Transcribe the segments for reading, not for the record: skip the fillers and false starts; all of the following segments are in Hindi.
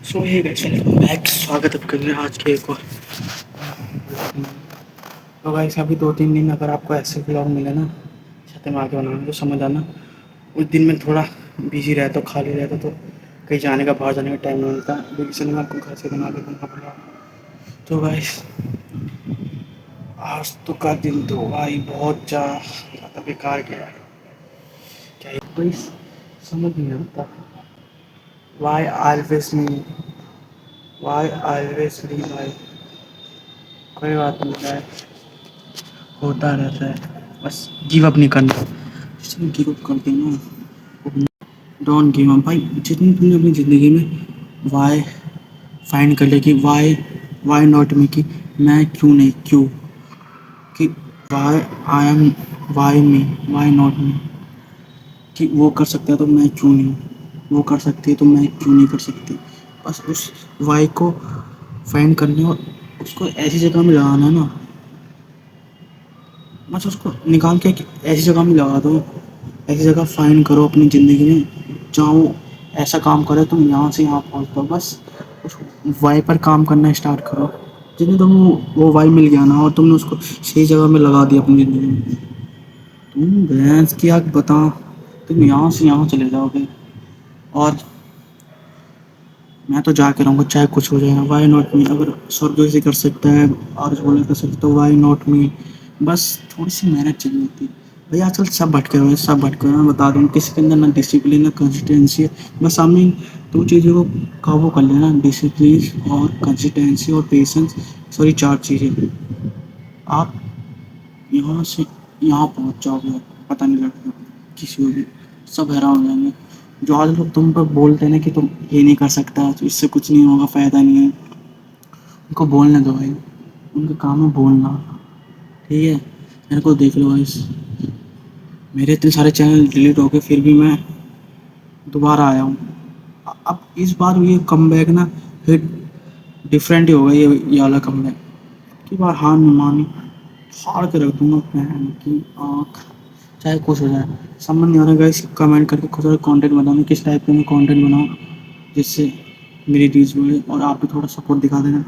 सो हे गाइस, वेलकम बैक। स्वागत है करने आज के एक और। तो गाइस अभी 2-3 दिन अगर आपको ऐसे ब्लॉग मिले ना छत में आके बनाना तो समझ आना उस दिन में थोड़ा बिजी रहता, खाली रहता, तो कहीं जाने का, बाहर जाने का टाइम नहीं मिलता, इसलिए मैं आपको घर से बना के दूंगा पड़ा। तो गाइस आज तो का दिन तो भाई बहुत ज़्यादा बेकार गया है। क्या गाइस समझ नहीं आता, why always me, why always मी भाई। कोई बात नहीं है, होता रहता है, बस गिव अप नहीं करना। जिसने गिव अप कर देना, डोंट गिव अप भाई। जितनी तुमने अपनी ज़िंदगी में वाई फाइंड कर लिया कि वाई नॉट मी, कि मैं क्यों नहीं, क्यों, कि why I am, why me, why not me, कि वो कर सकता है तो मैं क्यों नहीं, वो कर सकती है तो मैं क्यों नहीं कर सकती। बस उस वाई को फाइंड करने और उसको ऐसी जगह में लगाना ना, बस उसको निकाल के ऐसी जगह में लगा दो, ऐसी जगह फाइंड करो अपनी ज़िंदगी में जहाँ वो ऐसा काम करे तुम यहाँ से यहाँ पहुँच पाओ। बस उस वाई पर काम करना स्टार्ट करो। जितने तुम वो वाई मिल गया ना और तुमने उसको सही जगह में लगा दिया अपनी ज़िंदगी में, तुम भैंस की आग बता, तुम यहाँ से यहाँ चले जाओगे। और मैं तो जाके रहूँगा चाहे कुछ हो जाएगा। वाई नॉट मी, अगर स्वर्ग जैसे कर सकता है और बोला कर सकता तो वाई नॉट मी। बस थोड़ी सी मेहनत चाहिए होती है भाई। आजकल सब भटके हुए हैं, सब भटके हुए हैं। मैं बता दूँ, किसी के अंदर ना डिसिप्लिन ना कंसिस्टेंसी है। बस सामने दो चीज़ों को काबू कर लेना, डिसिप्लिन और कंसिस्टेंसी और पेशेंस। सॉरी, 4 चीज़ें। आप यहाँ से यहाँ पहुँच जाओगे, पता नहीं लगेगा किसी को भी। सब हैरान हो जाएंगे। जो आज लोग तुम पर बोलते हैं ना कि तुम ये नहीं कर सकता, तो इससे कुछ नहीं होगा, फ़ायदा नहीं है, उनको बोलने दो भाई। उनका काम है बोलना, ठीक है। मेरे को देख लो गाइस, मेरे इतने सारे चैनल डिलीट हो गए फिर भी मैं दोबारा आया हूँ। अब इस बार ये कमबैक ना फिर डिफरेंट ही होगा। ये वाला कमबैक की बार हार नहीं मानी, फाड़ के रख दूंगा बहन की आँख, चाहे कुछ हो जाए। समझ नहीं आ रहा गाइस, कमेंट करके खुद सारे कंटेंट बताना, किस टाइप के मैं कंटेंट बनाऊँ जिससे मेरी रीच बढ़े और आप भी थोड़ा सपोर्ट दिखा देना।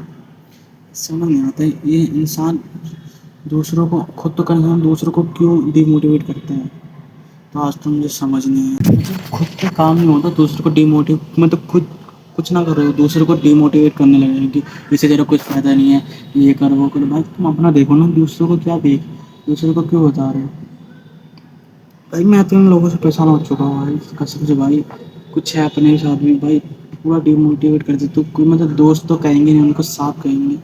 समझ नहीं आता है ये इंसान दूसरों को, खुद तो करना, दूसरों को क्यों डिमोटिवेट करते हैं। तो आज तो मुझे समझ नहीं है, मतलब खुद पे काम नहीं होता, दूसरों को डिमोटिव, मतलब खुद कुछ ना करो, दूसरों को डिमोटिवेट करने लगे कि इससे तेरा कुछ फ़ायदा नहीं है, ये कर वो कर। भाई तुम अपना देखो ना, दूसरों को क्या देख, दूसरों को क्यों बता रहे हो भाई। मैं तो इन लोगों से परेशान हो चुका हूँ भाई, कसम से भाई। कुछ है अपने साथ में भाई, पूरा डिमोटिवेट कर देते। तो कोई मतलब दोस्त तो कहेंगे नहीं, उनको साफ कहेंगे,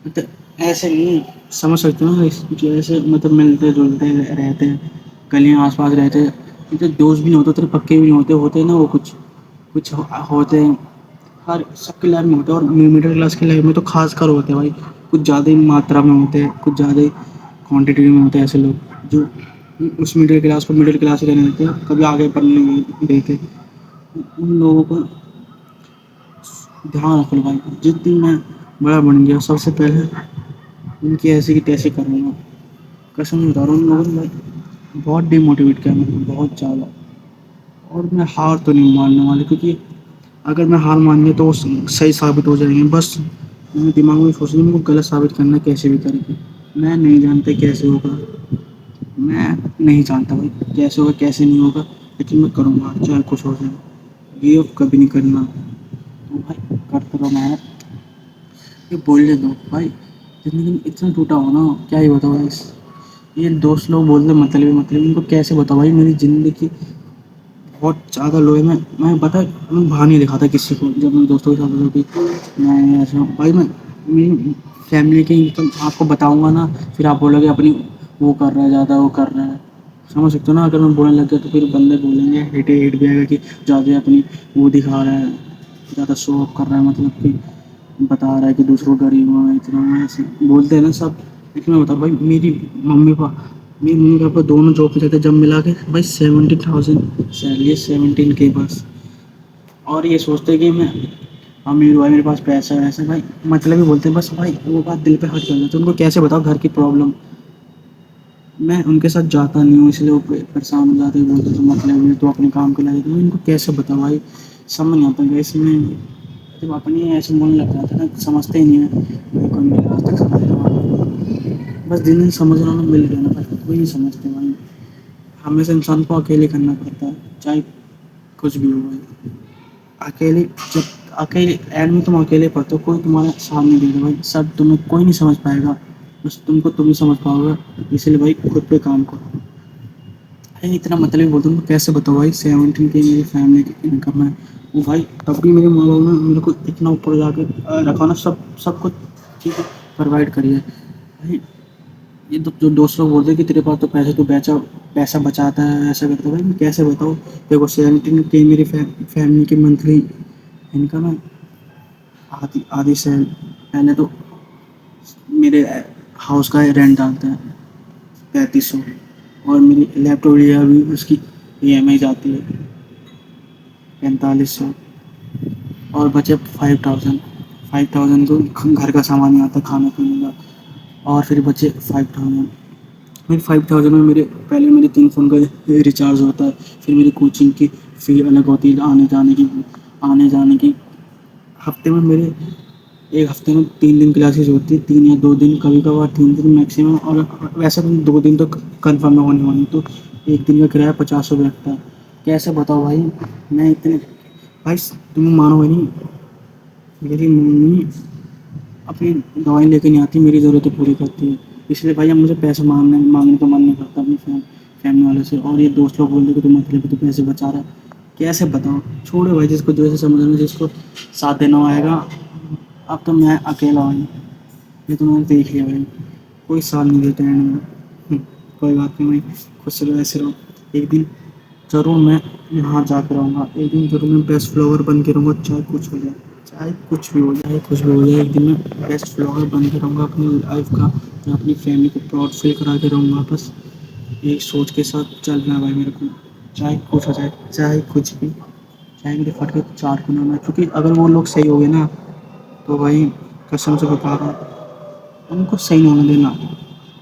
मतलब ऐसे नहीं समझ सकते हो ना। जो ऐसे मतलब मिलते जुलते रहते हैं, गलियाँ आसपास रहते हैं, इनके दोस्त भी नहीं होते, तेरे पक्के भी नहीं होते, होते हैं ना वो कुछ कुछ होते हैं। हर सबकी लाइफ में होते हैं, और मिडिल क्लास की लाइफ में तो खास कर होते हैं भाई। कुछ ज़्यादा ही मात्रा में होते हैं, कुछ ज़्यादा ही क्वान्टिटी में होते हैं ऐसे लोग जो उस मिडिल क्लास को मिडिल क्लास ही रहने देते हैं, कभी आगे बढ़ने नहीं देते। उन लोगों को ध्यान रखो भाई। जिस दिन मैं बड़ा बन गया, सबसे पहले उनकी ऐसी की तैसी करूँगा। कसम बता रहा हूँ, उन लोगों ने भाई बहुत डिमोटिवेट किया मेरे को, बहुत ज़्यादा। और मैं हार तो नहीं मानने वाला, क्योंकि अगर मैं हार मान गया तो वो सही साबित हो जाएंगे। बस मैंने दिमाग में सोच लिया, मेरे को गलत साबित करना है कैसे भी करके। मैं नहीं जानता कैसे होगा, मैं नहीं जानता भाई कैसे होगा कैसे नहीं होगा, लेकिन मैं करूँगा चाहे कुछ हो जाए। गिव अप कभी नहीं करना। तो भाई करते रहो मेहनत। ये बोलने दो भाई, ज़िंदगी में इतना टूटा हो ना, क्या ही बताओ भाई। ये दोस्त लोग बोलते मतलब इनको कैसे बताओ भाई। मेरी ज़िंदगी बहुत ज़्यादा लो है। मैं बता, मैं बाहर नहीं दिखाता किसी को, जब मैं दोस्तों के साथ होता कि मैं ऐसा हूँ भाई। मैं मेरी फैमिली की तो आपको बताऊँगा ना, फिर आप बोलोगे अपनी वो कर रहा है, ज़्यादा वो कर रहा है। समझ सकते हो ना, अगर मैं बोलने लग गया तो फिर बंदे बोलेंगे, हेट भी आएगा कि ज़्यादा अपनी वो दिखा रहा है, ज़्यादा शो ऑफ कर रहा है, मतलब कि बता रहा है कि दूसरों को गरीब हुआ है, इतना हुआ है, ऐसे बोलते हैं ना सब। लेकिन मैं बता भाई, मेरी मम्मी पापा दोनों जॉब पे थे, जब मिला के भाई 70,000 सैलरी है, 17K बस। और ये सोचते कि मैं अमीर हुआ, मेरे पास पैसा है वैसे भाई, मतलब ही बोलते हैं बस भाई। वो बात दिल पे हट चल जाती है, उनको कैसे बताओ घर की प्रॉब्लम। मैं उनके साथ जाता नहीं हूँ, इसलिए वो परेशान हो जाते हैं, बोलते तो मतलब ये तो अपने काम के लायक है। इनको कैसे बताओ भाई, समझ नहीं आता। इसमें जब अपनी ऐसे मन लग जाता है ना, समझते ही नहीं है भाई, कोई मेरे आज तक समझने वाला, बस दिन दिन समझने वाला मिल गया ना भाई, कोई नहीं समझते भाई। हमेशा इंसान को अकेले करना पड़ता है, चाहे कुछ भी हो भाई। अकेले जब अकेले एंड में तुम अकेले पढ़ते हो, कोई तुम्हारा साथ नहीं देगा भाई, सब तुम्हें कोई नहीं समझ पाएगा, बस तुमको तुम ही समझ पाओगे। इसलिए भाई खुद पे काम करो भाई। इतना मतलब बोलता हूँ, कैसे बताओ भाई, 17 की मेरी फैमिली की इनकम है, वो भाई तब भी मेरे माँ बाप ने मेरे को इतना ऊपर जाके रखा ना, सब कुछ चीज़ें प्रोवाइड करी है भाई। ये तो जो दोस्त लोग बोलते हैं कि तेरे पास तो पैसे, तो बेचा पैसा बचाता है, ऐसा करता है भाई, मैं कैसे बताऊँ। देखो 17 की मेरी फैमिली की मंथली इनकम है, आधी आधी से पहले तो मेरे हाउस का रेंट डालते हैं 3500, और मेरी लैपटॉप लिया भी उसकी EMI जाती है 4500, और बचे 5000। 5000 तो घर का सामान ही आता है, खाने पीने का, और फिर बचे 5000। फिर 5000 में मेरे पहले मेरे 3 फ़ोन का रिचार्ज होता है, फिर मेरी कोचिंग की फ़ी अलग होती है, आने जाने की। हफ्ते में मेरे एक हफ्ते में 3 दिन क्लासेस होती है, 3 या 2 दिन, कभी कभार 3 दिन मैक्सिमम, और वैसे तो 2 दिन तो कंफर्म है होनी होनी, तो एक दिन का किराया 50 रुपये लगता है। कैसे बताओ भाई, मैं इतने भाई, तुम मानोगे नहीं, मेरी मम्मी अपनी दवाई लेके नहीं आती, मेरी ज़रूरतें पूरी करती है। इसलिए भाई अब मुझे पैसे मांगने मांगने का मन नहीं करता अपनी फैमिली वालों से। और ये दोस्त लोग बोल रहे कि तुम मतलब तो पैसे बचा रहा है, कैसे बताओ। छोड़ो भाई, जिसको जैसे समझना, जिसको साथ देना आएगा। अब तो मैं अकेला हूँ, ये तो मैंने देख लिया भाई, कोई साथ नहीं देता एंड में। कोई बात नहीं भाई, खुश रहो, ऐसे रहो। एक दिन ज़रूर मैं यहाँ जाकर रहूँगा, एक दिन ज़रूर मैं बेस्ट फ्लावर बन के रहूँगा, चाहे कुछ हो जाए, चाहे कुछ भी हो जाए, कुछ भी हो जाए, एक दिन मैं बेस्ट फ्लावर बन के रहूँगा अपनी लाइफ का। मैं अपनी फैमिली को प्राउड फील करा के रहूँगा, बस एक सोच के साथ चलना है भाई मेरे को, चाहे कुछ हो जाए, चाहे कुछ भी, चाहे मेरे फट के 4 गुना में, क्योंकि अगर वो लोग सही हो गए ना, तो भाई कसम से बता रहा हूँ, उनको सही नहीं होने देना,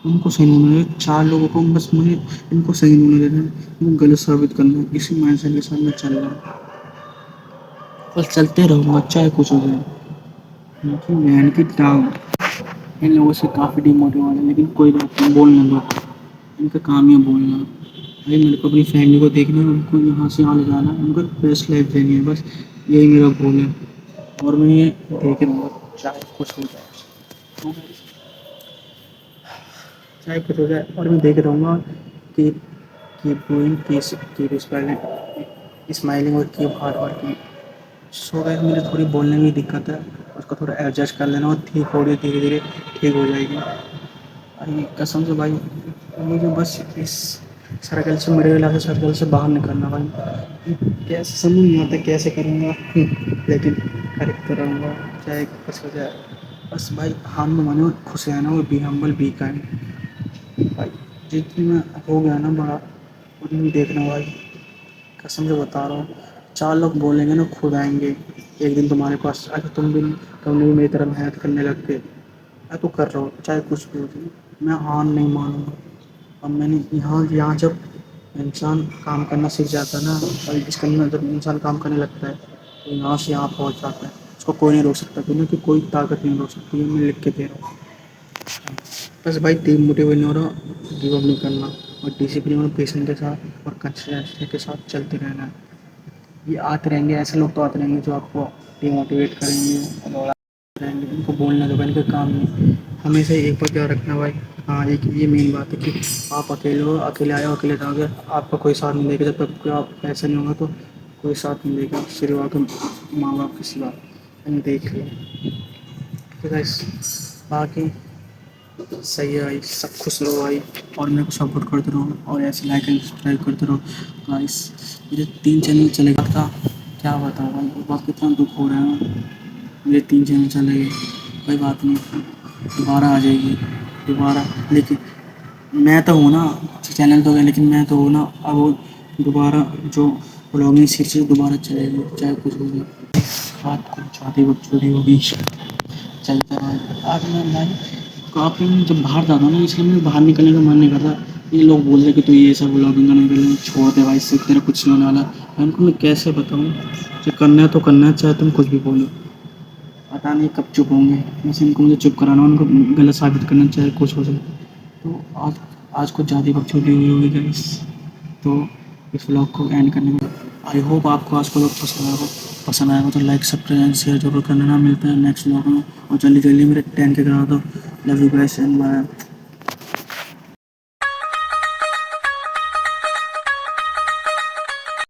उनको सही नहीं होने देना। 4 लोगों को बस मुझे इनको सही नहीं होने देना, इनको गलत साबित करना है, इसी माइंडसेट के साथ मैं चल रहा हूँ, बस चलते रहूँगा चाहे कुछ हो जाए। इनकी बहन की टांग, इन लोगों से काफ़ी डिमोटिवेट है, लेकिन कोई बात नहीं, बोलने दो, इनका काम ही है बोलना। भाई मेरे को अपनी फैमिली को देखना है, उनको यहाँ से यहाँ ले जाना है, उनको बेस्ट लाइफ देनी है, बस यही मेरा गोल है, और मैं ये देख रहूँगा चाहे कुछ हो जाए। तो चाहे कुछ हो जाए, और मैं देख रहूँगा कि कीप गोइंग, कीप स्माइलिंग, और keep hard working. So guys, मुझे थोड़ी बोलने में दिक्कत है, उसको थोड़ा एडजस्ट कर लेना, और ठीक हो रही है, धीरे धीरे ठीक हो जाएगी भाई, कसम से भाई। मुझे बस इस सर्कल से, मिडिल क्लास सर्कल से बाहर निकलना भाई, कैसे समझ नहीं आता कैसे करूँगा, लेकिन करते रहूँगा चाहे कुछ हो जाए। बस भाई हम मानो खुश रहना, और बी हम्बल बी काइंड भाई। जितनी मैं हो गया ना बड़ा, उतनी देखना भाई, कसम से बता रहा हूँ। 4 लोग बोलेंगे ना, खुद आएंगे एक दिन तुम्हारे पास, अगर तुमने भी मेरी तरह मेहनत करने लग गए। मैं तो कर रहा हूँ चाहे कुछ भी हो जाए, मैं हार नहीं मानूंगा। अब मैंने यहाँ यहाँ जब इंसान काम करना सीख जाता है ना, और इसके अंदर जब इंसान काम करने लगता है, तो यहाँ से यहाँ पहुँच जाता है, उसको कोई नहीं रोक सकता, क्योंकि कोई ताकत नहीं रोक सकती, ये मैं लिख के दे रहा हूँ। बस भाई डिमोटिवेट नहीं हो रहा, गिव अप नहीं करना, और डिसिप्लिन और पेशेंस के साथ और कंसिस्टेंसी के साथ चलते रहना है। ये आते रहेंगे, ऐसे लोग तो आते रहेंगे जो आपको डिमोटिवेट करेंगे और रहेंगे, उनको बोलना दो, इनका काम नहीं। हमेशा एक बात याद रखना भाई, हाँ एक ये मेन बात है कि आप अकेले हो, अकेले आए हो, अकेले जाओगे, आपका कोई साथ नहीं देगा, जब तक आप पैसे नहीं होगा तो कोई साथ नहीं देगा, सिर्फ आपके माँ बाप के सिवा। मैंने देख लिया। तो गाइस, बाकी सही है भाई, सब खुश रहो भाई, और मेरे को सपोर्ट करते रहो, और ऐसे लाइक एंड सब्सक्राइब करते रहो गाइस। मुझे 3 चैनल चलेगा था, क्या बताऊँ भाई, उस बात कितना दुख हो रहा है। मेरे 3 चैनल चले गए, कोई बात नहीं, दोबारा आ जाएगी दोबारा, लेकिन मैं तो हूँ ना, चैनल तो गए लेकिन मैं तो हूँ ना, अब वो दोबारा जो ब्लॉगिंग सीरीज दोबारा चलेगी चाहे कुछ हो जाए। बात कुछ ज़्यादा बकचोदी होगी, चलता रहा। आज मैं भाई काफ़ी, जब बाहर जाता हूँ ना, इसलिए मुझे बाहर निकलने का मन नहीं करता। ये लोग बोल रहे कि तू ये सब ब्लॉगिंग करने के लिए छोड़ दे भाई, इससे तेरा कुछ नहीं होने वाला। मैं उनको मैं कैसे बताऊँ, जो करना है तो करना है, चाहे तुम कुछ भी बोलो। पता नहीं कब चुप होंगे, बस इनको मुझे चुप कराना, उनको गलत साबित करना, चाहे कुछ हो जाए। तो आज आज कुछ ज़्यादा बकचोदी हुई होगी गाइस, तो इस व्लॉग को एंड करने में आई होप आपको आज का व्लॉग पसंद आएगा तो लाइक सब्सक्राइब एंड शेयर जरूर करना। मिलते हैं नेक्स्ट व्लॉग में, और जल्दी जल्दी मेरे 10 के करा दो। Love you guys and bye.